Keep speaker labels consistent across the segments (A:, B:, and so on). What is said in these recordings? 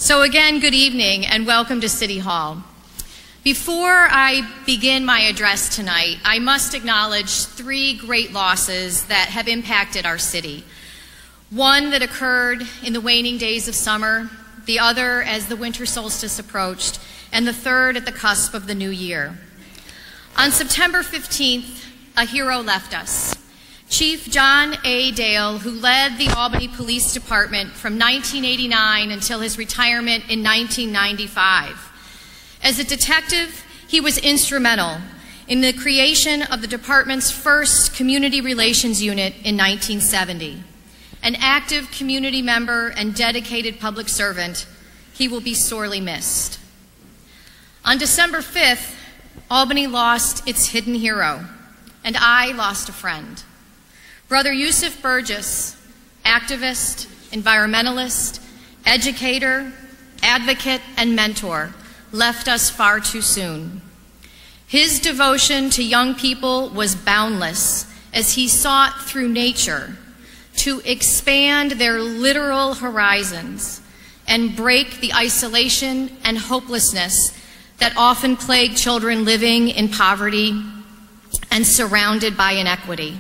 A: So again, good evening and welcome to City Hall. Before I begin my address tonight, I must acknowledge three great losses that have impacted our city. One that occurred in the waning days of summer, the other as the winter solstice approached, and the third at the cusp of the new year. On September 15th, a hero left us. Chief John A. Dale, who led the Albany Police Department from 1989 until his retirement in 1995. As a detective, he was instrumental in the creation of the department's first community relations unit in 1970. An active community member and dedicated public servant, he will be sorely missed. On December 5th, Albany lost its hidden hero, and I lost a friend. Brother Yusuf Burgess, activist, environmentalist, educator, advocate, and mentor, left us far too soon. His devotion to young people was boundless as he sought through nature to expand their literal horizons and break the isolation and hopelessness that often plague children living in poverty and surrounded by inequity.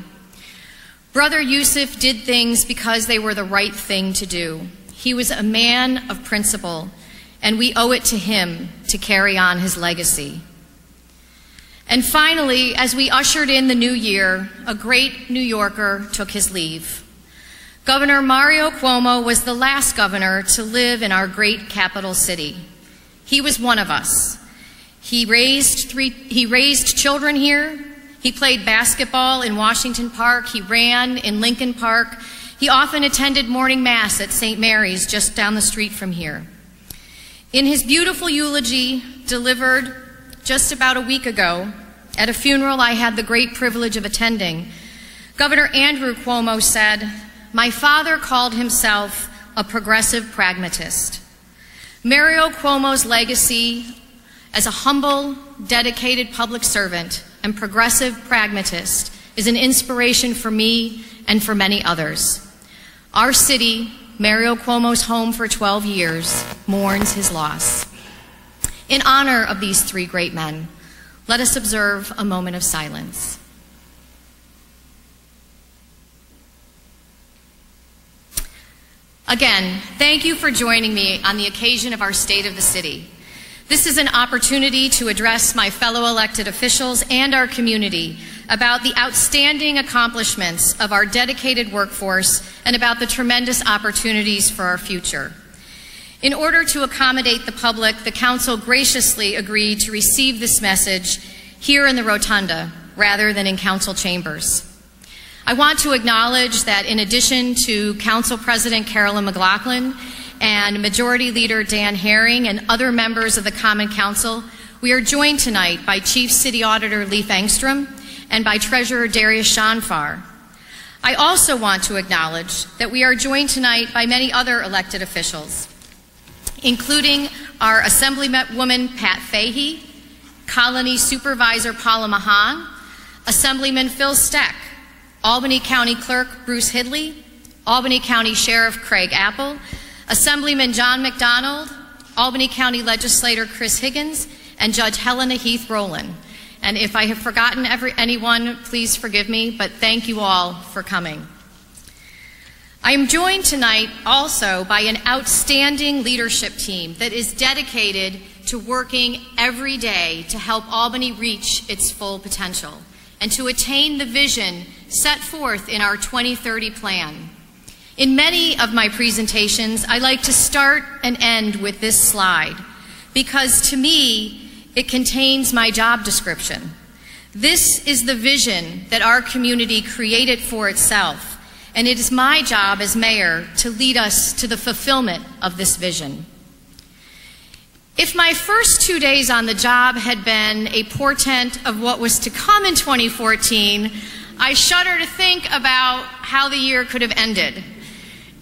A: Brother Yusuf did things because they were the right thing to do. He was a man of principle, and we owe it to him to carry on his legacy. And finally, as we ushered in the new year, a great New Yorker took his leave. Governor Mario Cuomo was the last governor to live in our great capital city. He was one of us. He raised children here. He played basketball in Washington Park. He ran in Lincoln Park. He often attended morning mass at St. Mary's just down the street from here. In his beautiful eulogy delivered just about a week ago at a funeral I had the great privilege of attending, Governor Andrew Cuomo said, "My father called himself a progressive pragmatist." Mario Cuomo's legacy as a humble, dedicated public servant and progressive pragmatist is an inspiration for me and for many others. Our city, Mario Cuomo's home for 12 years, mourns his loss. In honor of these three great men, let us observe a moment of silence. Again, thank you for joining me on the occasion of our State of the City. This is an opportunity to address my fellow elected officials and our community about the outstanding accomplishments of our dedicated workforce and about the tremendous opportunities for our future. In order to accommodate the public, the Council graciously agreed to receive this message here in the Rotunda rather than in Council chambers. I want to acknowledge that in addition to Council President Carolyn McLaughlin and Majority Leader Dan Herring and other members of the Common Council, we are joined tonight by Chief City Auditor Leif Engstrom and by Treasurer Darius Shanfar. I also want to acknowledge that we are joined tonight by many other elected officials, including our Assemblywoman Pat Fahey, Colony Supervisor Paula Mahan, Assemblyman Phil Steck, Albany County Clerk Bruce Hidley, Albany County Sheriff Craig Apple, Assemblyman John McDonald, Albany County Legislator Chris Higgins, and Judge Helena Heath Rowland. And if I have forgotten anyone, please forgive me, but thank you all for coming. I am joined tonight also by an outstanding leadership team that is dedicated to working every day to help Albany reach its full potential and to attain the vision set forth in our 2030 plan. In many of my presentations, I like to start and end with this slide because to me, it contains my job description. This is the vision that our community created for itself, and it is my job as mayor to lead us to the fulfillment of this vision. If my first 2 days on the job had been a portent of what was to come in 2014, I shudder to think about how the year could have ended.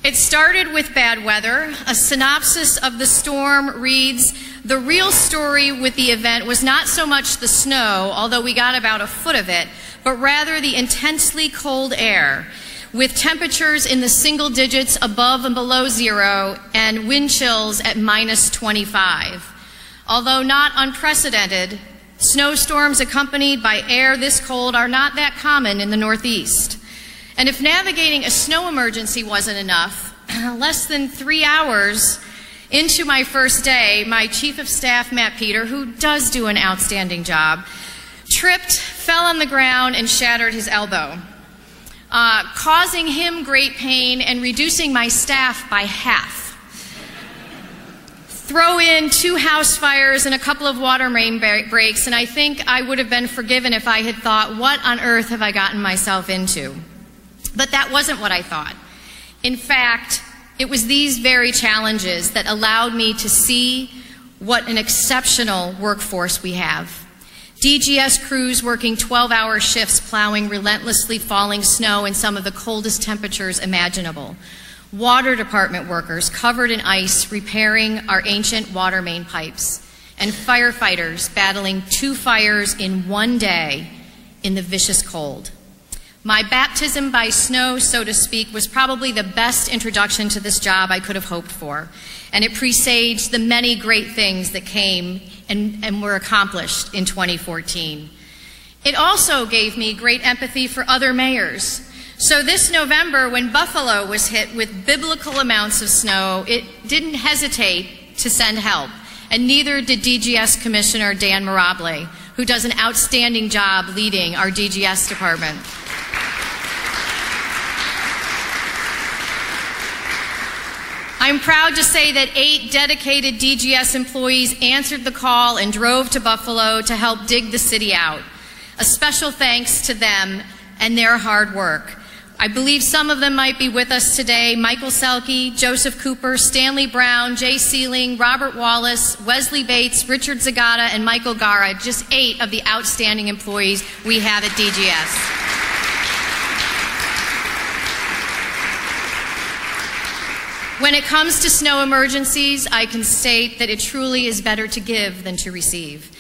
A: It started with bad weather. A synopsis of the storm reads, "The real story with the event was not so much the snow, although we got about a foot of it, but rather the intensely cold air, with temperatures in the single digits above and below zero and wind chills at -25. Although not unprecedented, snowstorms accompanied by air this cold are not that common in the Northeast. And if navigating a snow emergency wasn't enough, less than 3 hours into my first day, my Chief of Staff, Matt Peter, who does do an outstanding job, tripped, fell on the ground, and shattered his elbow, causing him great pain and reducing my staff by half. Throw in 2 house fires and a couple of water main breaks, and I think I would have been forgiven if I had thought, what on earth have I gotten myself into? But that wasn't what I thought. In fact, it was these very challenges that allowed me to see what an exceptional workforce we have. DGS crews working 12-hour shifts plowing relentlessly falling snow in some of the coldest temperatures imaginable. Water department workers covered in ice repairing our ancient water main pipes. And firefighters battling 2 fires in 1 day in the vicious cold. My baptism by snow, so to speak, was probably the best introduction to this job I could have hoped for. And it presaged the many great things that came and were accomplished in 2014. It also gave me great empathy for other mayors. So this November, when Buffalo was hit with biblical amounts of snow, it didn't hesitate to send help. And neither did DGS Commissioner Dan Mirable, who does an outstanding job leading our DGS department. I'm proud to say that 8 dedicated DGS employees answered the call and drove to Buffalo to help dig the city out. A special thanks to them and their hard work. I believe some of them might be with us today: Michael Selke, Joseph Cooper, Stanley Brown, Jay Sealing, Robert Wallace, Wesley Bates, Richard Zagata, and Michael Gara, just 8 of the outstanding employees we have at DGS. When it comes to snow emergencies, I can state that it truly is better to give than to receive.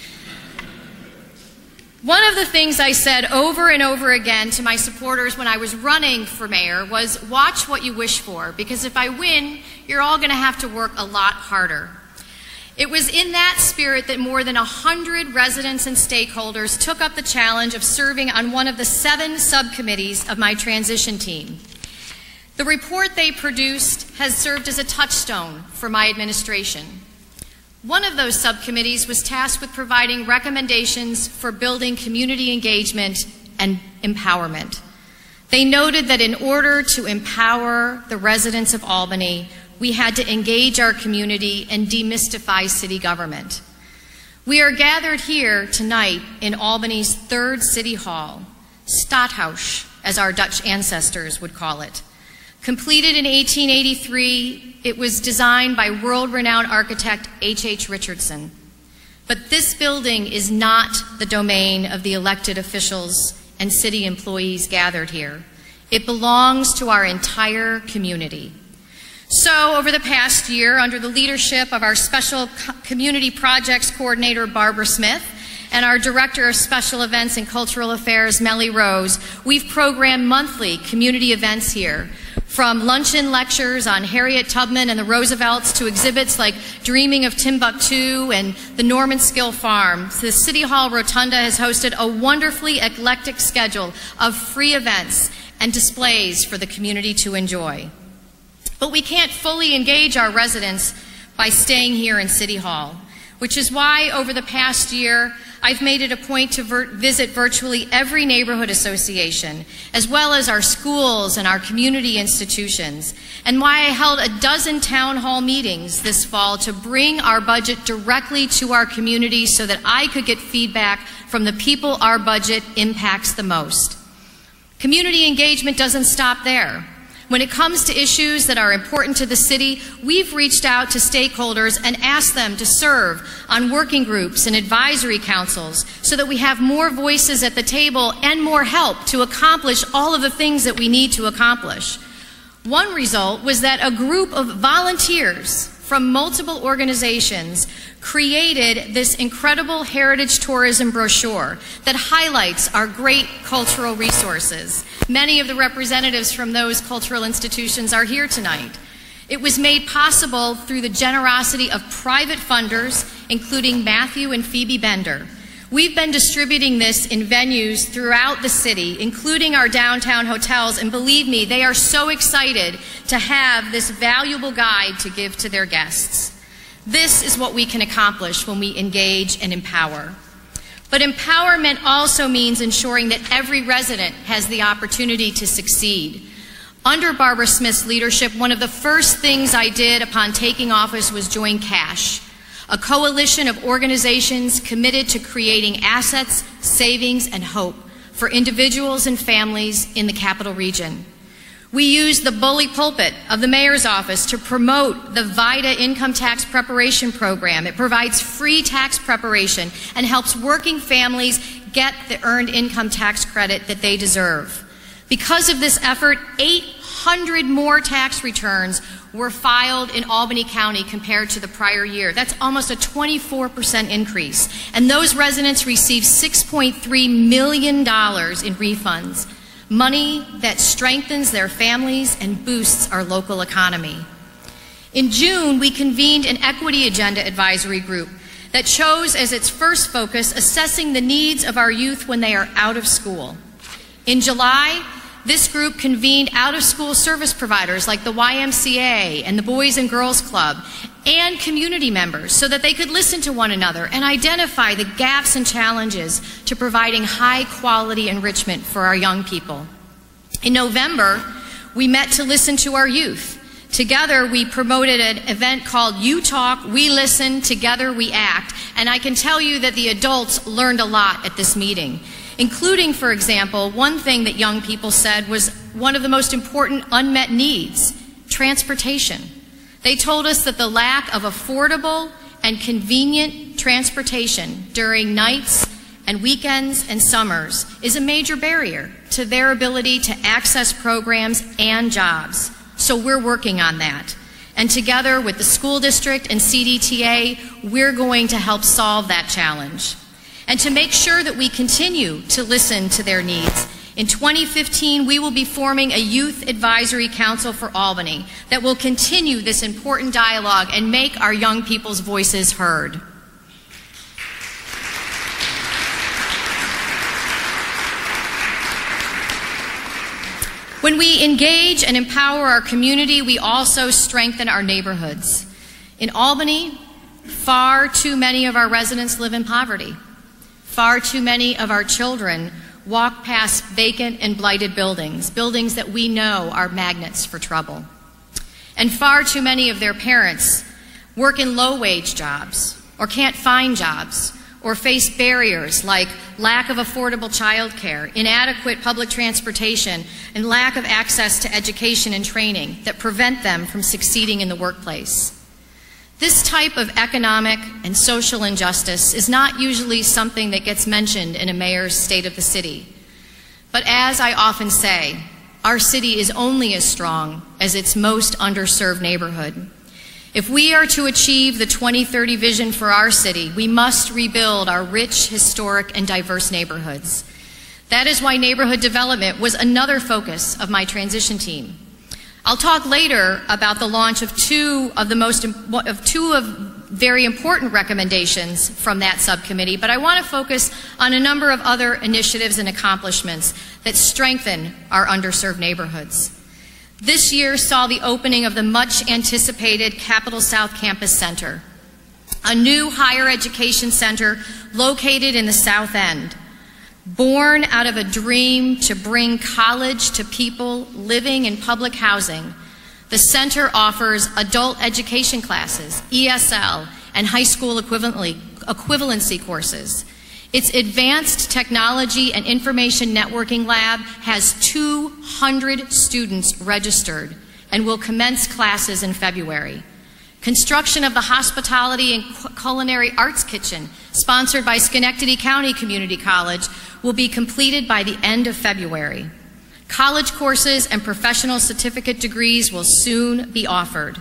A: One of the things I said over and over again to my supporters when I was running for mayor was, watch what you wish for, because if I win, you're all going to have to work a lot harder. It was in that spirit that more than 100 residents and stakeholders took up the challenge of serving on one of the 7 subcommittees of my transition team. The report they produced has served as a touchstone for my administration. One of those subcommittees was tasked with providing recommendations for building community engagement and empowerment. They noted that in order to empower the residents of Albany, we had to engage our community and demystify city government. We are gathered here tonight in Albany's 3rd City Hall, Stadhuis, as our Dutch ancestors would call it. Completed in 1883, it was designed by world-renowned architect H.H. Richardson. But this building is not the domain of the elected officials and city employees gathered here. It belongs to our entire community. So, over the past year, under the leadership of our Special Community Projects Coordinator, Barbara Smith, and our Director of Special Events and Cultural Affairs, Melly Rose, we've programmed monthly community events here, from luncheon lectures on Harriet Tubman and the Roosevelts to exhibits like Dreaming of Timbuktu and the Norman Skill Farm. The City Hall Rotunda has hosted a wonderfully eclectic schedule of free events and displays for the community to enjoy. But we can't fully engage our residents by staying here in City Hall, which is why over the past year I've made it a point to visit virtually every neighborhood association, as well as our schools and our community institutions, and why I held a dozen town hall meetings this fall to bring our budget directly to our community so that I could get feedback from the people our budget impacts the most. Community engagement doesn't stop there. When it comes to issues that are important to the city, we've reached out to stakeholders and asked them to serve on working groups and advisory councils so that we have more voices at the table and more help to accomplish all of the things that we need to accomplish. One result was that a group of volunteers from multiple organizations created this incredible heritage tourism brochure that highlights our great cultural resources. Many of the representatives from those cultural institutions are here tonight. It was made possible through the generosity of private funders, including Matthew and Phoebe Bender. We've been distributing this in venues throughout the city, including our downtown hotels, and believe me, they are so excited to have this valuable guide to give to their guests. This is what we can accomplish when we engage and empower. But empowerment also means ensuring that every resident has the opportunity to succeed. Under Barbara Smith's leadership, one of the first things I did upon taking office was join CASH, a coalition of organizations committed to creating assets, savings, and hope for individuals and families in the capital region. We used the bully pulpit of the mayor's office to promote the VITA income tax preparation program. It provides free tax preparation and helps working families get the earned income tax credit that they deserve. Because of this effort, 800 more tax returns were filed in Albany County compared to the prior year. That's almost a 24% increase. And those residents received $6.3 million in refunds, money that strengthens their families and boosts our local economy. In June, we convened an Equity Agenda Advisory Group that chose as its first focus assessing the needs of our youth when they are out of school. In July, this group convened out-of-school service providers like the YMCA and the Boys and Girls Club and community members so that they could listen to one another and identify the gaps and challenges to providing high-quality enrichment for our young people. In November, we met to listen to our youth. Together, we promoted an event called You Talk, We Listen, Together We Act, and I can tell you that the adults learned a lot at this meeting, including, for example, one thing that young people said was one of the most important unmet needs, transportation. They told us that the lack of affordable and convenient transportation during nights and weekends and summers is a major barrier to their ability to access programs and jobs. So we're working on that. And together with the school district and CDTA, we're going to help solve that challenge. And to make sure that we continue to listen to their needs, in 2015, we will be forming a Youth Advisory Council for Albany that will continue this important dialogue and make our young people's voices heard. When we engage and empower our community, we also strengthen our neighborhoods. In Albany, far too many of our residents live in poverty. Far too many of our children walk past vacant and blighted buildings, buildings that we know are magnets for trouble. And far too many of their parents work in low-wage jobs or can't find jobs or face barriers like lack of affordable childcare, inadequate public transportation, and lack of access to education and training that prevent them from succeeding in the workplace. This type of economic and social injustice is not usually something that gets mentioned in a mayor's State of the City. But as I often say, our city is only as strong as its most underserved neighborhood. If we are to achieve the 2030 vision for our city, we must rebuild our rich, historic, and diverse neighborhoods. That is why neighborhood development was another focus of my transition team. I'll talk later about the launch of two very important recommendations from that subcommittee, but I want to focus on a number of other initiatives and accomplishments that strengthen our underserved neighborhoods. This year saw the opening of the much-anticipated Capital South Campus Center, a new higher education center located in the South End. Born out of a dream to bring college to people living in public housing, the center offers adult education classes, ESL, and high school equivalency courses. Its advanced technology and information networking lab has 200 students registered and will commence classes in February. Construction of the Hospitality and Culinary Arts Kitchen, sponsored by Schenectady County Community College, will be completed by the end of February. College courses and professional certificate degrees will soon be offered.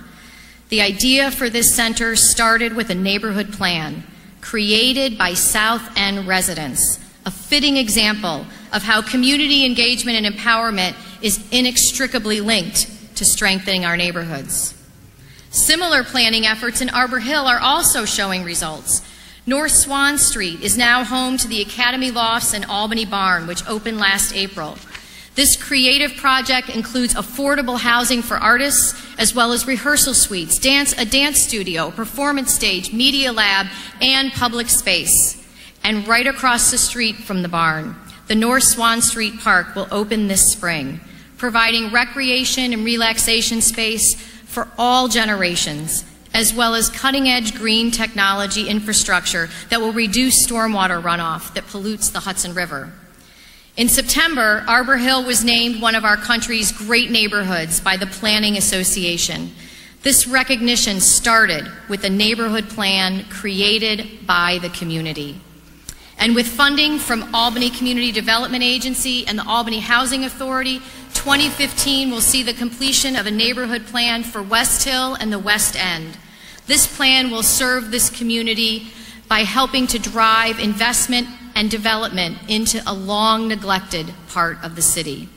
A: The idea for this center started with a neighborhood plan created by South End residents, a fitting example of how community engagement and empowerment is inextricably linked to strengthening our neighborhoods. Similar planning efforts in Arbor Hill are also showing results. North Swan Street is now home to the Academy Lofts and Albany Barn, which opened last April. This creative project includes affordable housing for artists, as well as rehearsal suites, a dance studio, performance stage, media lab, and public space. And right across the street from the barn, the North Swan Street Park will open this spring, providing recreation and relaxation space for all generations, as well as cutting-edge green technology infrastructure that will reduce stormwater runoff that pollutes the Hudson River. In September, Arbor Hill was named one of our country's great neighborhoods by the Planning Association. This recognition started with a neighborhood plan created by the community. And with funding from Albany Community Development Agency and the Albany Housing Authority, 2015 will see the completion of a neighborhood plan for West Hill and the West End. This plan will serve this community by helping to drive investment and development into a long-neglected part of the city.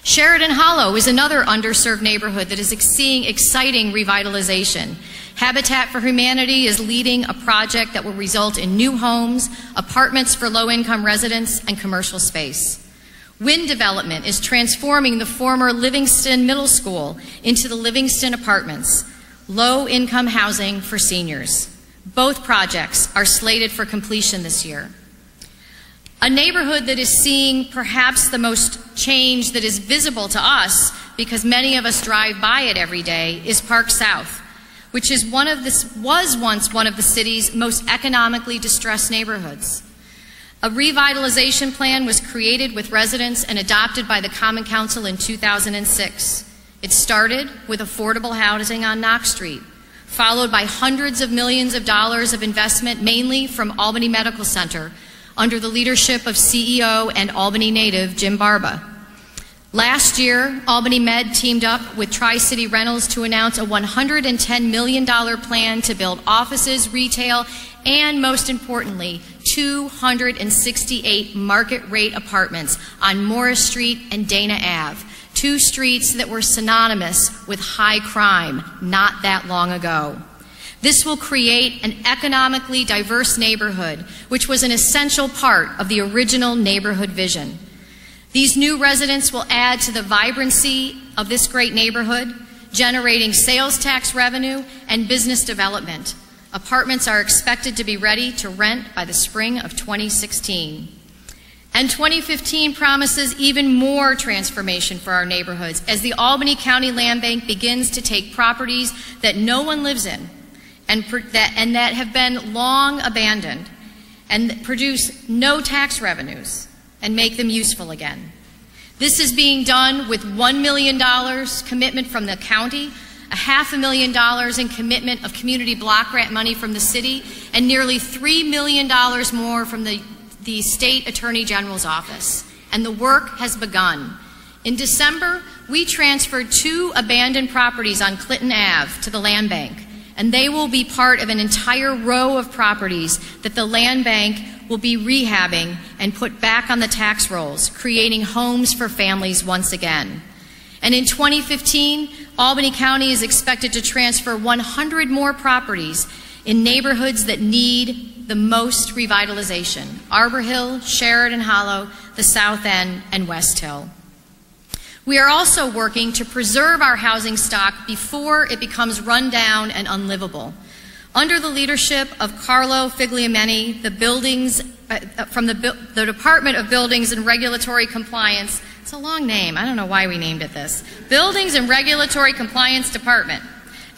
A: Sheridan Hollow is another underserved neighborhood that is seeing exciting revitalization. Habitat for Humanity is leading a project that will result in new homes, apartments for low-income residents, and commercial space. Wind Development is transforming the former Livingston Middle School into the Livingston Apartments, low-income housing for seniors. Both projects are slated for completion this year. A neighborhood that is seeing perhaps the most change that is visible to us, because many of us drive by it every day, is Park South, which was once one of the city's most economically distressed neighborhoods. A revitalization plan was created with residents and adopted by the Common Council in 2006. It started with affordable housing on Knox Street, followed by hundreds of millions of dollars of investment, mainly from Albany Medical Center, under the leadership of CEO and Albany native Jim Barba. Last year, Albany Med teamed up with Tri-City Rentals to announce a $110 million plan to build offices, retail, and most importantly, 268 market-rate apartments on Morris Street and Dana Ave, two streets that were synonymous with high crime not that long ago. This will create an economically diverse neighborhood, which was an essential part of the original neighborhood vision. These new residents will add to the vibrancy of this great neighborhood, generating sales tax revenue and business development. Apartments are expected to be ready to rent by the spring of 2016. And 2015 promises even more transformation for our neighborhoods as the Albany County Land Bank begins to take properties that no one lives in and that have been long abandoned and produce no tax revenues and make them useful again. This is being done with $1 million commitment from the county, $500,000 in commitment of community block grant money from the city, and nearly $3 million more from the State Attorney General's office. And the work has begun. In December, we transferred 2 abandoned properties on Clinton Ave to the Land Bank, and they will be part of an entire row of properties that the Land Bank will be rehabbing and put back on the tax rolls, creating homes for families once again. And in 2015, Albany County is expected to transfer 100 more properties in neighborhoods that need the most revitalization: Arbor Hill, Sheridan Hollow, the South End, and West Hill. We are also working to preserve our housing stock before it becomes run down and unlivable. Under the leadership of Carlo Figliameni, from the Department of Buildings and Regulatory Compliance, it's a long name, I don't know why we named it this, Buildings and Regulatory Compliance Department.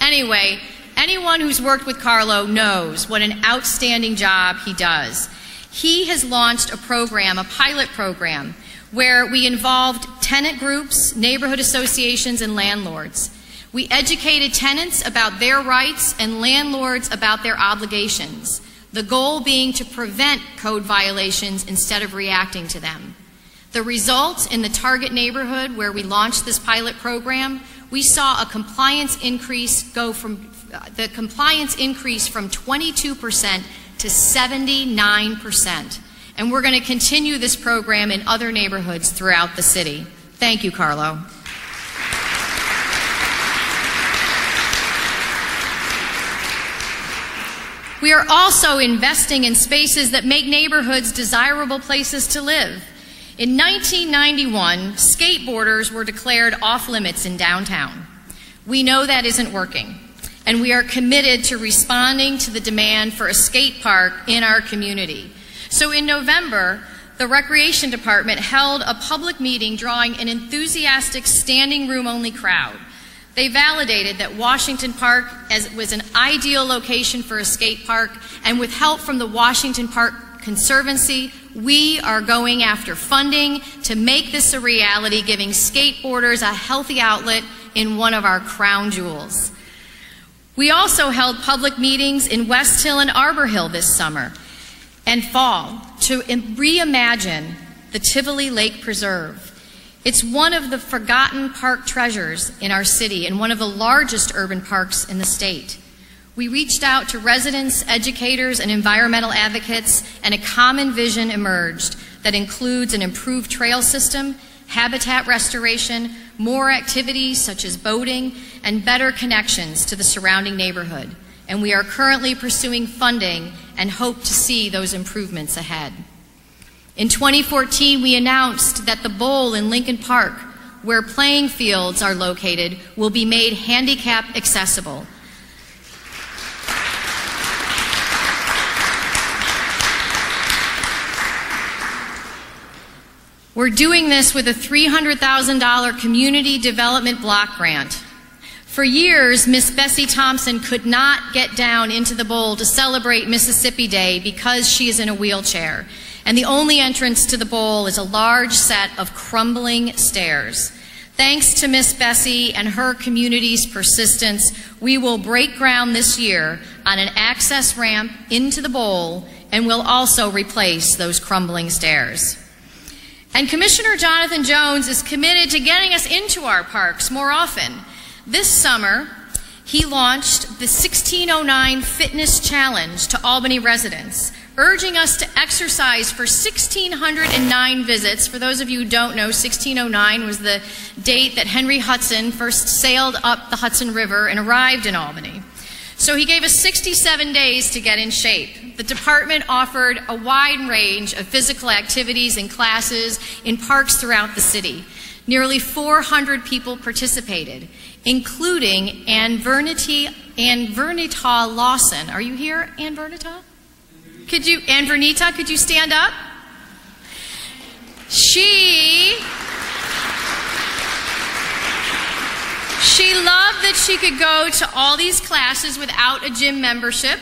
A: Anyway, anyone who's worked with Carlo knows what an outstanding job he does. He has launched a program, a pilot program, where we involved tenant groups, neighborhood associations, and landlords. We educated tenants about their rights and landlords about their obligations, the goal being to prevent code violations instead of reacting to them. The results in the target neighborhood where we launched this pilot program we saw a compliance increase from 22% to 79%. And we're going to continue this program in other neighborhoods throughout the city. Thank you, Carlo. We are also investing in spaces that make neighborhoods desirable places to live. In 1991, skateboarders were declared off limits in downtown. We know that isn't working, and we are committed to responding to the demand for a skate park in our community. So in November, the Recreation Department held a public meeting drawing an enthusiastic standing room only crowd. They validated that Washington Park was an ideal location for a skate park, and with help from the Washington Park Conservancy, we are going after funding to make this a reality, giving skateboarders a healthy outlet in one of our crown jewels. We also held public meetings in West Hill and Arbor Hill this summer and fall to reimagine the Tivoli Lake Preserve. It's one of the forgotten park treasures in our city and one of the largest urban parks in the state. We reached out to residents, educators, and environmental advocates, and a common vision emerged that includes an improved trail system, habitat restoration, more activities such as boating, and better connections to the surrounding neighborhood. And we are currently pursuing funding and hope to see those improvements ahead. In 2014, we announced that the bowl in Lincoln Park, where playing fields are located, will be made handicap accessible. We're doing this with a $300,000 community development block grant. For years, Miss Bessie Thompson could not get down into the bowl to celebrate Mississippi Day because she is in a wheelchair. And the only entrance to the bowl is a large set of crumbling stairs. Thanks to Miss Bessie and her community's persistence, we will break ground this year on an access ramp into the bowl, and will also replace those crumbling stairs. And Commissioner Jonathan Jones is committed to getting us into our parks more often. This summer, he launched the 1609 Fitness Challenge to Albany residents, urging us to exercise for 1,609 visits. For those of you who don't know, 1609 was the date that Henry Hudson first sailed up the Hudson River and arrived in Albany. So he gave us 67 days to get in shape. The department offered a wide range of physical activities and classes in parks throughout the city. Nearly 400 people participated, including Ann Vernita Lawson. Are you here, Ann Vernita? Ann Vernita, could you stand up? She loved that she could go to all these classes without a gym membership.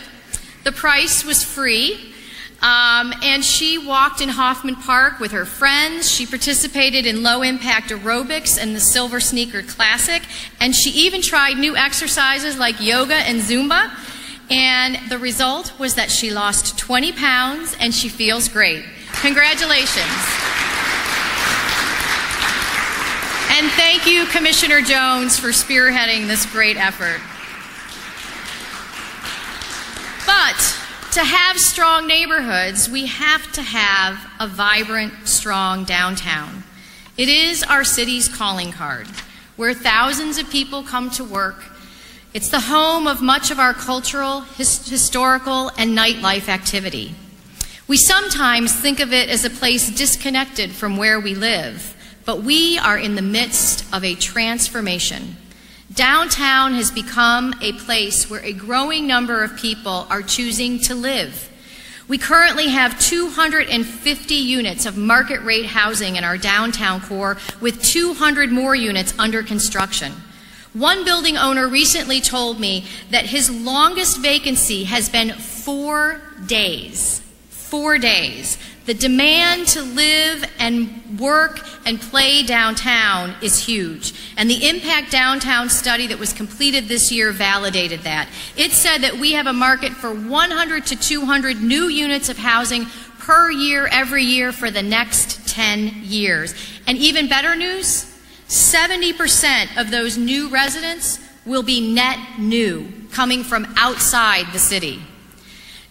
A: The price was free. And she walked in Hoffman Park with her friends. She participated in low-impact aerobics and the Silver Sneaker Classic. And she even tried new exercises like yoga and Zumba. And the result was that she lost 20 pounds and she feels great. Congratulations. And thank you, Commissioner Jones, for spearheading this great effort. But to have strong neighborhoods, we have to have a vibrant, strong downtown. It is our city's calling card, where thousands of people come to work. It's the home of much of our cultural, historical, and nightlife activity. We sometimes think of it as a place disconnected from where we live, but we are in the midst of a transformation. Downtown has become a place where a growing number of people are choosing to live. We currently have 250 units of market rate housing in our downtown core, with 200 more units under construction. One building owner recently told me that his longest vacancy has been 4 days. 4 days. The demand to live and work and play downtown is huge. And the Impact Downtown study that was completed this year validated that. It said that we have a market for 100 to 200 new units of housing per year, every year for the next 10 years. And even better news, 70% of those new residents will be net new, coming from outside the city.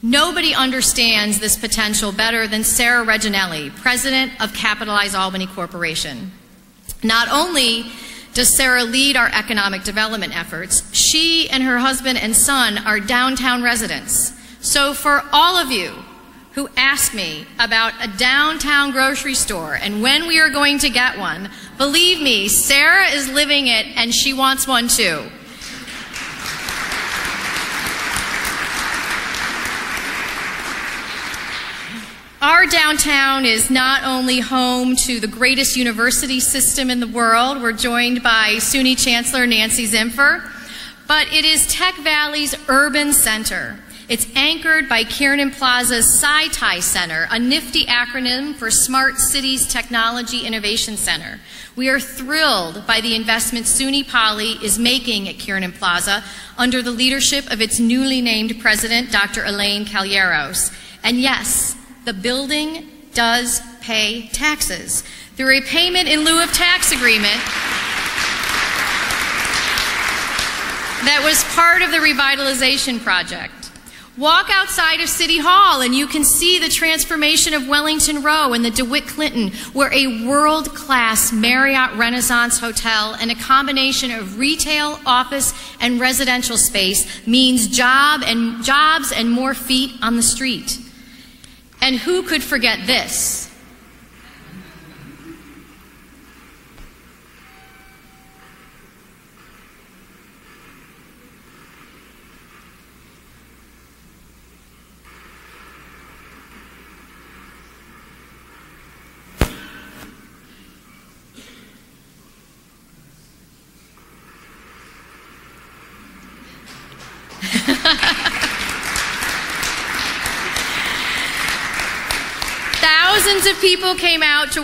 A: Nobody understands this potential better than Sarah Reginelli, president of Capitalize Albany Corporation. Not only does Sarah lead our economic development efforts, she and her husband and son are downtown residents. So for all of you who ask me about a downtown grocery store and when we are going to get one, believe me, Sarah is living it and she wants one too. Our downtown is not only home to the greatest university system in the world, we're joined by SUNY Chancellor Nancy Zimpher, but it is Tech Valley's urban center. It's anchored by Kiernan Plaza's SciTi Center, a nifty acronym for Smart Cities Technology Innovation Center. We are thrilled by the investment SUNY Poly is making at Kiernan Plaza under the leadership of its newly named president, Dr. Elaine Calleros. And yes, the building does pay taxes through a payment in lieu of tax agreement that was part of the revitalization project. Walk outside of City Hall and you can see the transformation of Wellington Row and the DeWitt Clinton, where a world-class Marriott Renaissance hotel and a combination of retail, office, and residential space means jobs and more feet on the street. And who could forget this? Thousands of people came out to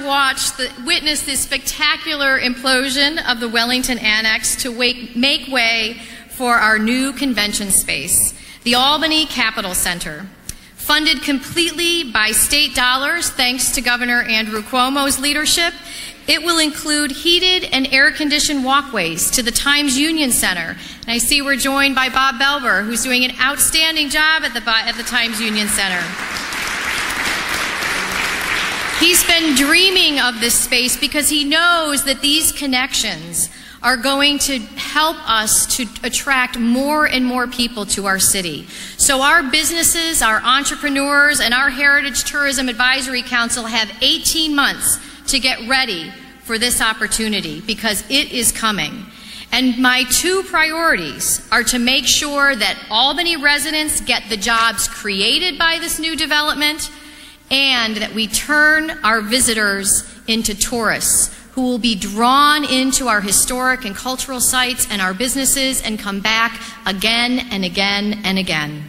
A: witness this spectacular implosion of the Wellington Annex to make way for our new convention space, the Albany Capitol Center. Funded completely by state dollars, thanks to Governor Andrew Cuomo's leadership, it will include heated and air-conditioned walkways to the Times Union Center. And I see we're joined by Bob Belber, who's doing an outstanding job at the Times Union Center. He's been dreaming of this space because he knows that these connections are going to help us to attract more and more people to our city. So our businesses, our entrepreneurs, and our Heritage Tourism Advisory Council have 18 months to get ready for this opportunity because it is coming. And my two priorities are to make sure that Albany residents get the jobs created by this new development and that we turn our visitors into tourists who will be drawn into our historic and cultural sites and our businesses and come back again and again and again.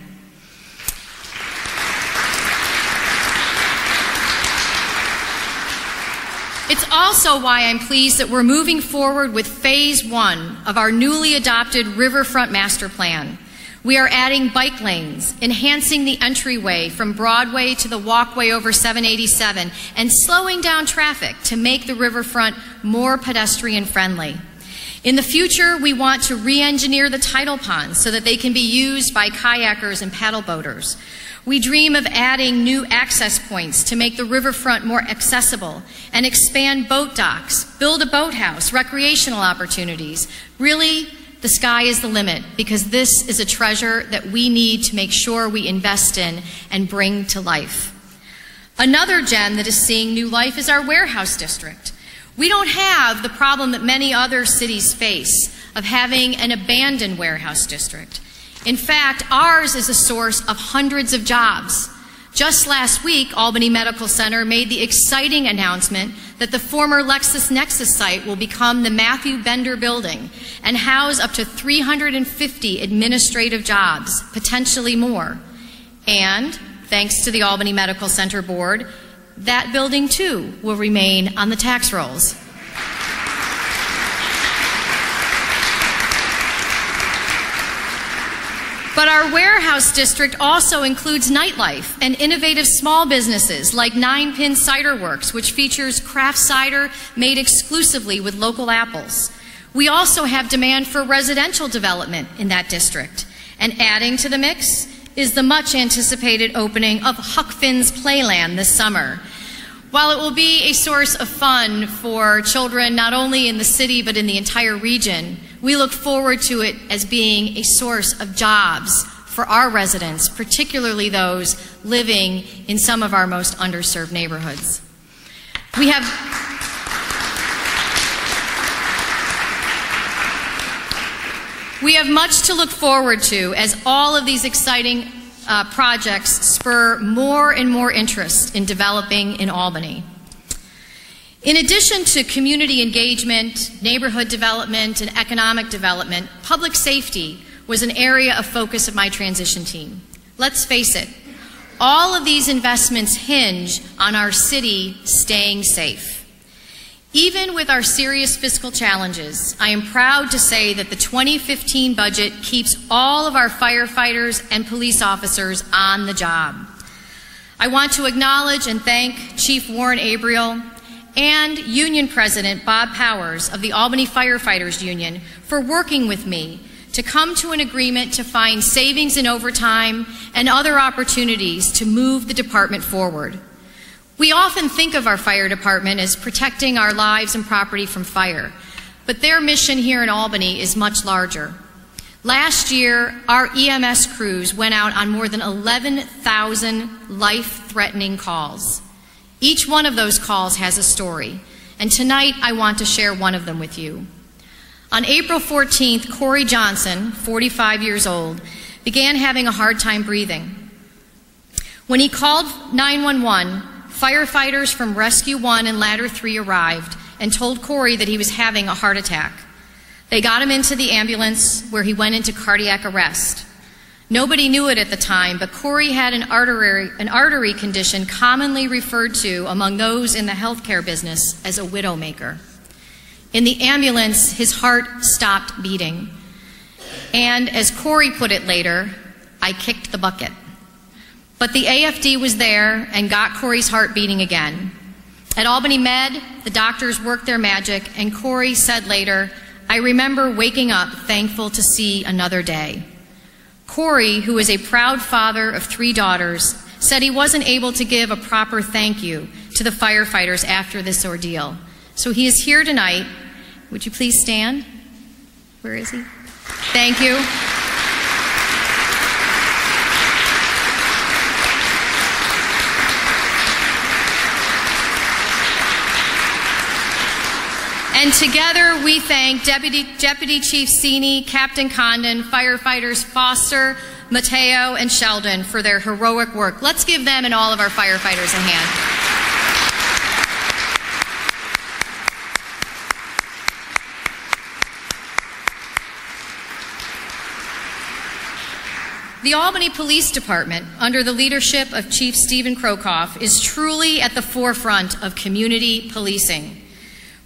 A: It's also why I'm pleased that we're moving forward with Phase 1 of our newly adopted Riverfront Master Plan. We are adding bike lanes, enhancing the entryway from Broadway to the walkway over 787, and slowing down traffic to make the riverfront more pedestrian friendly. In the future, we want to re-engineer the tidal ponds so that they can be used by kayakers and paddle boaters. We dream of adding new access points to make the riverfront more accessible and expand boat docks, build a boathouse, recreational opportunities. Really, the sky is the limit because this is a treasure that we need to make sure we invest in and bring to life. Another gem that is seeing new life is our warehouse district. We don't have the problem that many other cities face of having an abandoned warehouse district. In fact, ours is a source of hundreds of jobs. Just last week, Albany Medical Center made the exciting announcement that the former LexisNexis site will become the Matthew Bender Building and house up to 350 administrative jobs, potentially more. And, thanks to the Albany Medical Center Board, that building too will remain on the tax rolls. But our warehouse district also includes nightlife and innovative small businesses like 9 Pin Cider Works, which features craft cider made exclusively with local apples. We also have demand for residential development in that district. And adding to the mix is the much anticipated opening of Huck Finn's Playland this summer. While it will be a source of fun for children not only in the city but in the entire region, we look forward to it as being a source of jobs for our residents, particularly those living in some of our most underserved neighborhoods. We have much to look forward to as all of these exciting projects spur more and more interest in developing in Albany. In addition to community engagement, neighborhood development, and economic development, public safety was an area of focus of my transition team. Let's face it, all of these investments hinge on our city staying safe. Even with our serious fiscal challenges, I am proud to say that the 2015 budget keeps all of our firefighters and police officers on the job. I want to acknowledge and thank Chief Warren Abriel and Union President Bob Powers of the Albany Firefighters Union for working with me to come to an agreement to find savings in overtime and other opportunities to move the department forward. We often think of our fire department as protecting our lives and property from fire, but their mission here in Albany is much larger. Last year, our EMS crews went out on more than 11,000 life-threatening calls. Each one of those calls has a story, and tonight I want to share one of them with you. On April 14th, Corey Johnson, 45 years old, began having a hard time breathing. When he called 911, firefighters from Rescue 1 and Ladder 3 arrived and told Corey that he was having a heart attack. They got him into the ambulance where he went into cardiac arrest. Nobody knew it at the time, but Corey had an artery condition commonly referred to among those in the healthcare business as a widowmaker. In the ambulance, his heart stopped beating. And as Corey put it later, I kicked the bucket. But the AFD was there and got Corey's heart beating again. At Albany Med, the doctors worked their magic, and Corey said later, "I remember waking up thankful to see another day." Corey, who is a proud father of 3 daughters, said he wasn't able to give a proper thank you to the firefighters after this ordeal. So he is here tonight. Would you please stand? Where is he? Thank you. And together we thank Deputy Chief Sini, Captain Condon, firefighters Foster, Mateo, and Sheldon for their heroic work. Let's give them and all of our firefighters a hand. The Albany Police Department, under the leadership of Chief Stephen Krokoff, is truly at the forefront of community policing.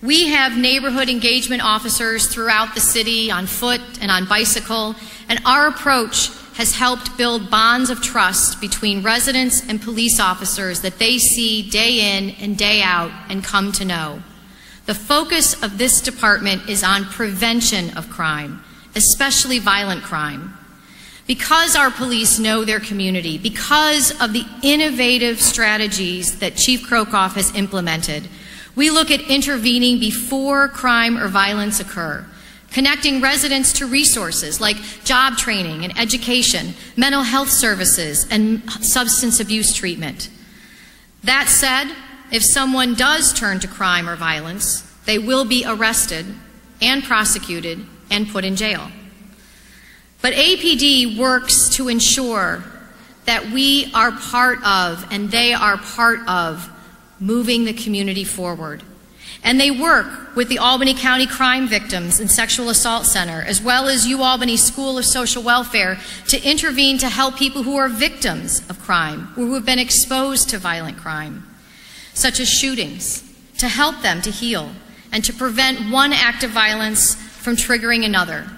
A: We have neighborhood engagement officers throughout the city on foot and on bicycle, and our approach has helped build bonds of trust between residents and police officers that they see day in and day out and come to know. The focus of this department is on prevention of crime, especially violent crime. Because our police know their community, because of the innovative strategies that Chief Krokoff has implemented, we look at intervening before crime or violence occur, connecting residents to resources like job training and education, mental health services, and substance abuse treatment. That said, if someone does turn to crime or violence, they will be arrested and prosecuted and put in jail. But APD works to ensure that we are part of, and they are part of, moving the community forward. And they work with the Albany County Crime Victims and Sexual Assault Center, as well as UAlbany School of Social Welfare, to intervene to help people who are victims of crime, or who have been exposed to violent crime, such as shootings, to help them to heal and to prevent one act of violence from triggering another.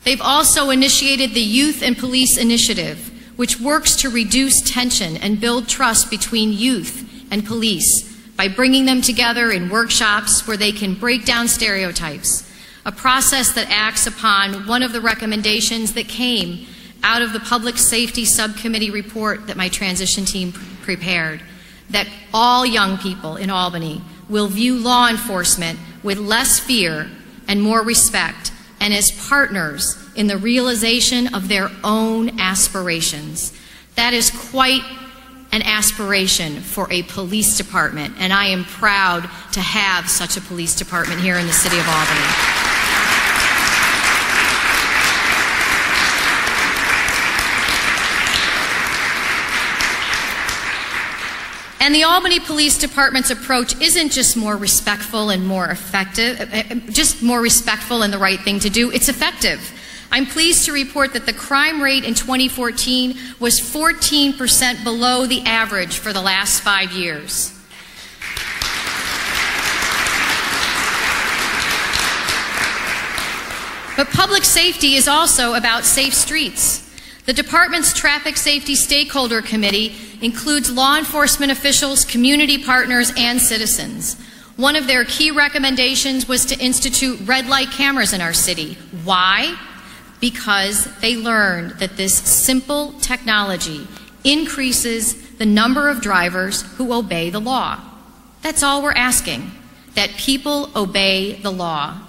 A: They've also initiated the Youth and Police Initiative, which works to reduce tension and build trust between youth and police by bringing them together in workshops where they can break down stereotypes, a process that acts upon one of the recommendations that came out of the Public Safety Subcommittee report that my transition team prepared, that all young people in Albany will view law enforcement with less fear and more respect, and as partners in the realization of their own aspirations. That is quite an aspiration for a police department, and I am proud to have such a police department here in the city of Albany. And the Albany Police Department's approach isn't just more respectful and more effective, just more respectful and the right thing to do, it's effective. I'm pleased to report that the crime rate in 2014 was 14% below the average for the last 5 years. But public safety is also about safe streets. The department's Traffic Safety Stakeholder Committee includes law enforcement officials, community partners, and citizens. One of their key recommendations was to institute red light cameras in our city. Why? Because they learned that this simple technology increases the number of drivers who obey the law. That's all we're asking, that people obey the law.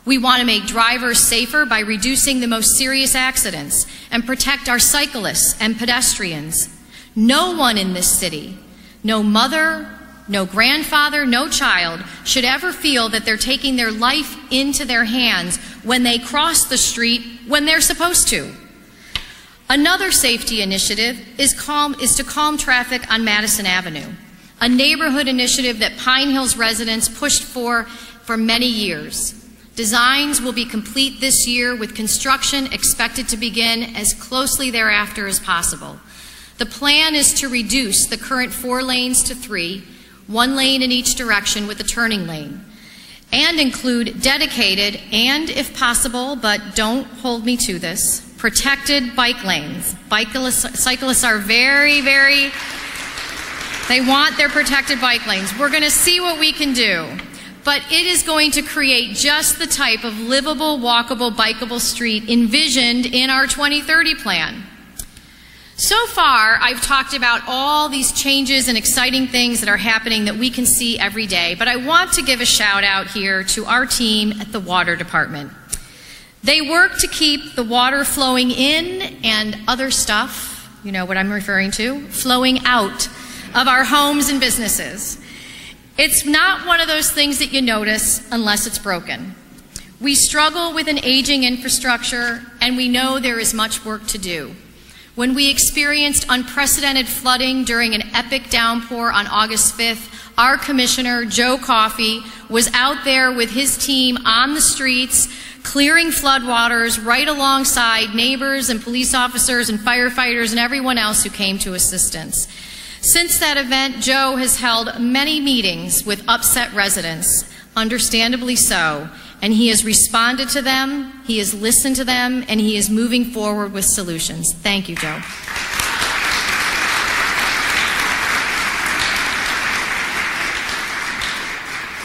A: We want to make drivers safer by reducing the most serious accidents and protect our cyclists and pedestrians. No one in this city, no mother, no grandfather, no child, should ever feel that they're taking their life into their hands when they cross the street when they're supposed to. Another safety initiative is to calm traffic on Madison Avenue, a neighborhood initiative that Pine Hills residents pushed for many years. Designs will be complete this year, with construction expected to begin as closely thereafter as possible. The plan is to reduce the current 4 lanes to 3, 1 lane in each direction with a turning lane, and include dedicated and, if possible, but don't hold me to this, protected bike lanes. Cyclists are very, they want their protected bike lanes. We're going to see what we can do. But it is going to create just the type of livable, walkable, bikeable street envisioned in our 2030 plan. So far, I've talked about all these changes and exciting things that are happening that we can see every day, but I want to give a shout out here to our team at the Water Department. They work to keep the water flowing in and other stuff, you know what I'm referring to, flowing out of our homes and businesses. It's not one of those things that you notice unless it's broken. We struggle with an aging infrastructure, and we know there is much work to do. When we experienced unprecedented flooding during an epic downpour on August 5th, our commissioner, Joe Coffey, was out there with his team on the streets, clearing floodwaters right alongside neighbors and police officers and firefighters and everyone else who came to assistance. Since that event, Joe has held many meetings with upset residents, understandably so, and he has responded to them, he has listened to them, and he is moving forward with solutions. Thank you, Joe.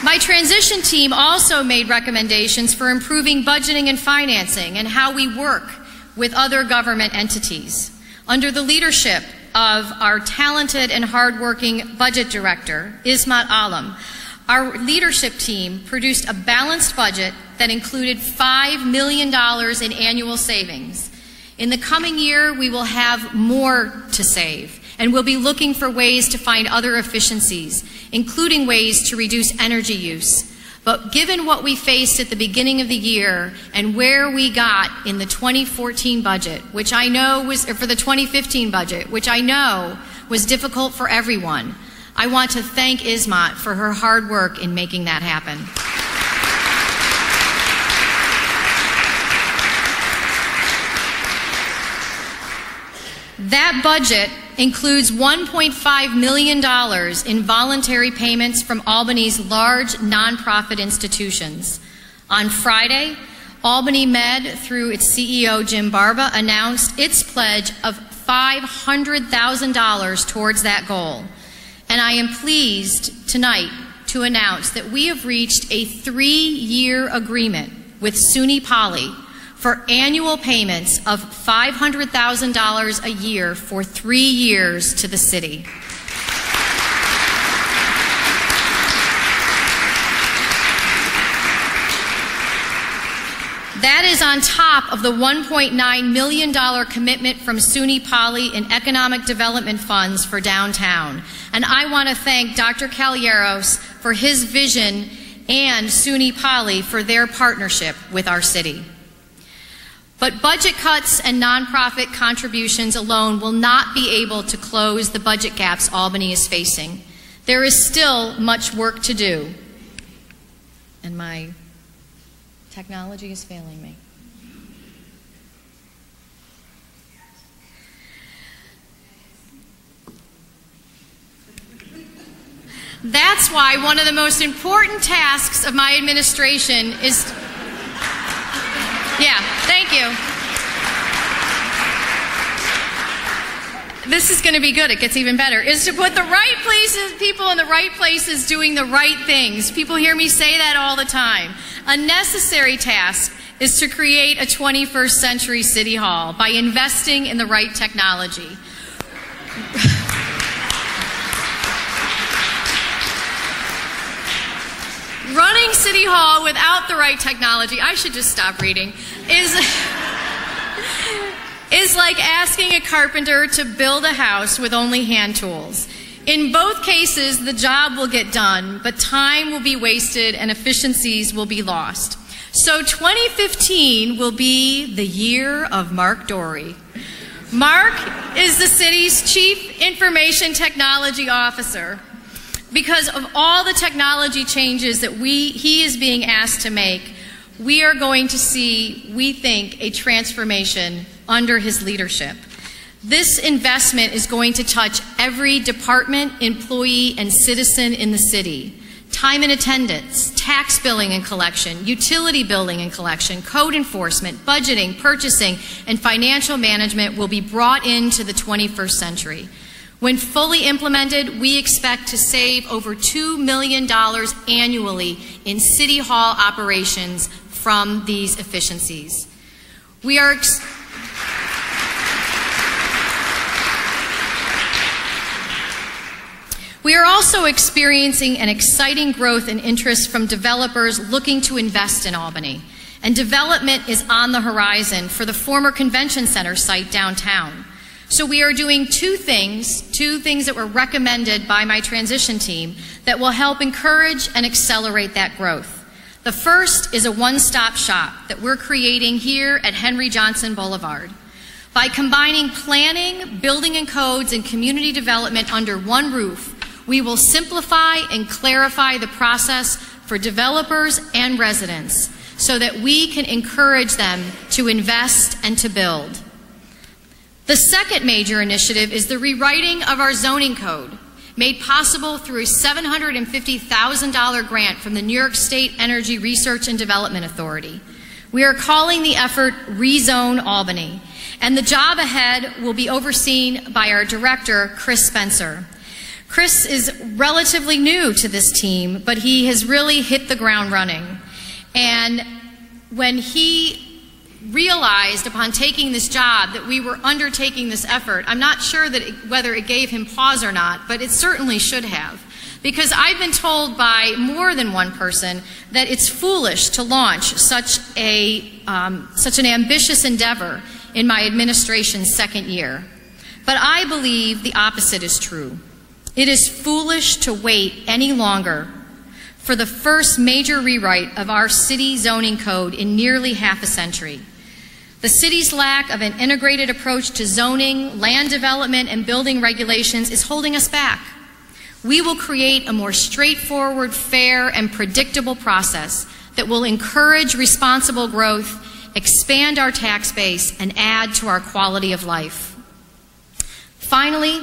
A: My transition team also made recommendations for improving budgeting and financing and how we work with other government entities. Under the leadership of our talented and hardworking budget director, Ismat Alam, our leadership team produced a balanced budget that included $5 million in annual savings. In the coming year, we will have more to save, and we'll be looking for ways to find other efficiencies, including ways to reduce energy use. But given what we faced at the beginning of the year and where we got in the 2014 budget, which I know was, or for the 2015 budget, which I know was difficult for everyone, I want to thank Ismat for her hard work in making that happen. That budget includes $1.5 million in voluntary payments from Albany's large nonprofit institutions. On Friday, Albany Med, through its CEO, Jim Barba, announced its pledge of $500,000 towards that goal. And I am pleased tonight to announce that we have reached a 3-year agreement with SUNY Poly for annual payments of $500,000 a year for 3 years to the city. That is on top of the $1.9 million commitment from SUNY Poly in economic development funds for downtown. And I want to thank Dr. Calieros for his vision and SUNY Poly for their partnership with our city. But budget cuts and nonprofit contributions alone will not be able to close the budget gaps Albany is facing. There is still much work to do. And my technology is failing me. That's why one of the most important tasks of my administration is... Yeah, thank you. This is going to be good. It gets even better. Is to put the right places, people in the right places doing the right things. People hear me say that all the time. A necessary task is to create a 21st century City Hall by investing in the right technology. Running City Hall without the right technology, I should just stop reading, is like asking a carpenter to build a house with only hand tools. In both cases, the job will get done, but time will be wasted and efficiencies will be lost. So 2015 will be the year of Mark Dorey. Mark is the city's Chief Information Technology Officer. Because of all the technology changes that he is being asked to make, we are going to see, we think, a transformation under his leadership. This investment is going to touch every department, employee, and citizen in the city. Time and attendance, tax billing and collection, utility billing and collection, code enforcement, budgeting, purchasing, and financial management will be brought into the 21st century. When fully implemented, we expect to save over $2 million annually in City Hall operations from these efficiencies. We are also experiencing an exciting growth in interest from developers looking to invest in Albany. And development is on the horizon for the former convention center site downtown. So we are doing two things that were recommended by my transition team that will help encourage and accelerate that growth. The first is a one-stop shop that we're creating here at Henry Johnson Boulevard. By combining planning, building and codes, and community development under one roof, we will simplify and clarify the process for developers and residents so that we can encourage them to invest and to build. The second major initiative is the rewriting of our zoning code, made possible through a $750,000 grant from the New York State Energy Research and Development Authority. We are calling the effort Rezone Albany, and the job ahead will be overseen by our director, Chris Spencer. Chris is relatively new to this team, but he has really hit the ground running. And when he realized upon taking this job that we were undertaking this effort, I'm not sure that whether it gave him pause or not, but it certainly should have. Because I've been told by more than one person that it's foolish to launch such an ambitious endeavor in my administration's second year. But I believe the opposite is true. It is foolish to wait any longer for the first major rewrite of our city zoning code in nearly half a century. The city's lack of an integrated approach to zoning, land development, and building regulations is holding us back. We will create a more straightforward, fair, and predictable process that will encourage responsible growth, expand our tax base, and add to our quality of life. Finally,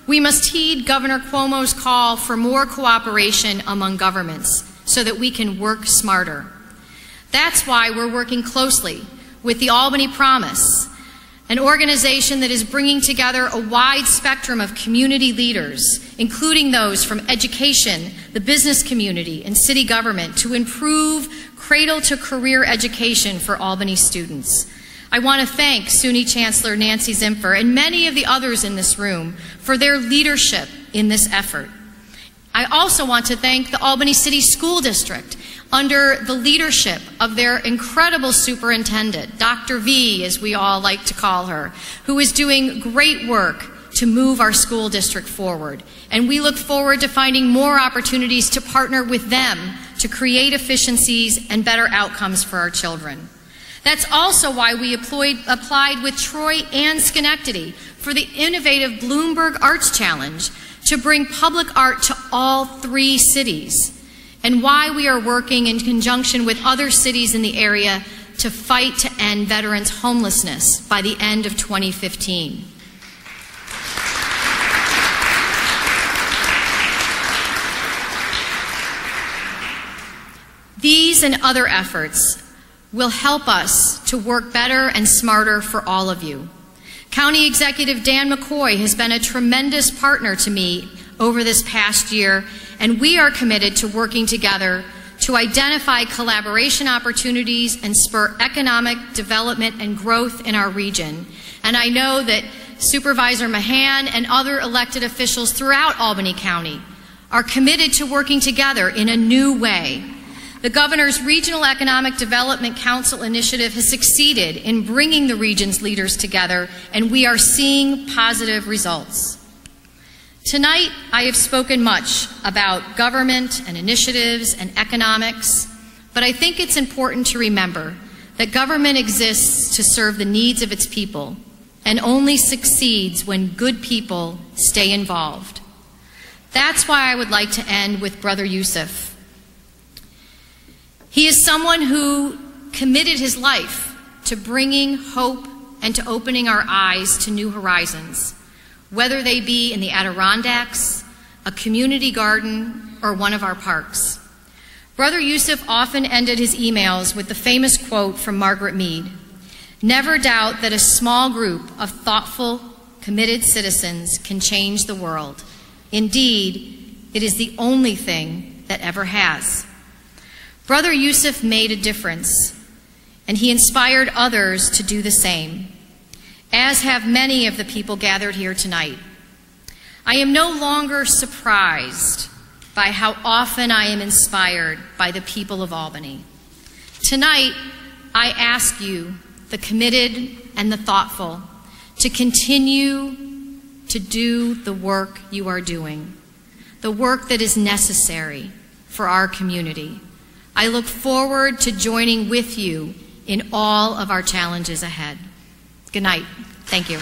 A: we must heed Governor Cuomo's call for more cooperation among governments so that we can work smarter. That's why we're working closely with the Albany Promise, an organization that is bringing together a wide spectrum of community leaders, including those from education, the business community, and city government, to improve cradle-to-career education for Albany students. I want to thank SUNY Chancellor Nancy Zimpher and many of the others in this room for their leadership in this effort. I also want to thank the Albany City School District under the leadership of their incredible superintendent, Dr. V, as we all like to call her, who is doing great work to move our school district forward. And we look forward to finding more opportunities to partner with them to create efficiencies and better outcomes for our children. That's also why we applied with Troy and Schenectady for the innovative Bloomberg Arts Challenge to bring public art to all 3 cities, and why we are working in conjunction with other cities in the area to fight to end veterans' homelessness by the end of 2015. These and other efforts will help us to work better and smarter for all of you. County Executive Dan McCoy has been a tremendous partner to me over this past year, and we are committed to working together to identify collaboration opportunities and spur economic development and growth in our region. And I know that Supervisor Mahan and other elected officials throughout Albany County are committed to working together in a new way. The Governor's Regional Economic Development Council initiative has succeeded in bringing the region's leaders together, and we are seeing positive results. Tonight, I have spoken much about government and initiatives and economics, but I think it's important to remember that government exists to serve the needs of its people and only succeeds when good people stay involved. That's why I would like to end with Brother Yusuf. He is someone who committed his life to bringing hope and to opening our eyes to new horizons, whether they be in the Adirondacks, a community garden, or one of our parks. Brother Yusuf often ended his emails with the famous quote from Margaret Mead, "Never doubt that a small group of thoughtful, committed citizens can change the world. Indeed, it is the only thing that ever has." Brother Yusuf made a difference, and he inspired others to do the same, as have many of the people gathered here tonight. I am no longer surprised by how often I am inspired by the people of Albany. Tonight, I ask you, the committed and the thoughtful, to continue to do the work you are doing, the work that is necessary for our community. I look forward to joining with you in all of our challenges ahead. Good night. Thank you.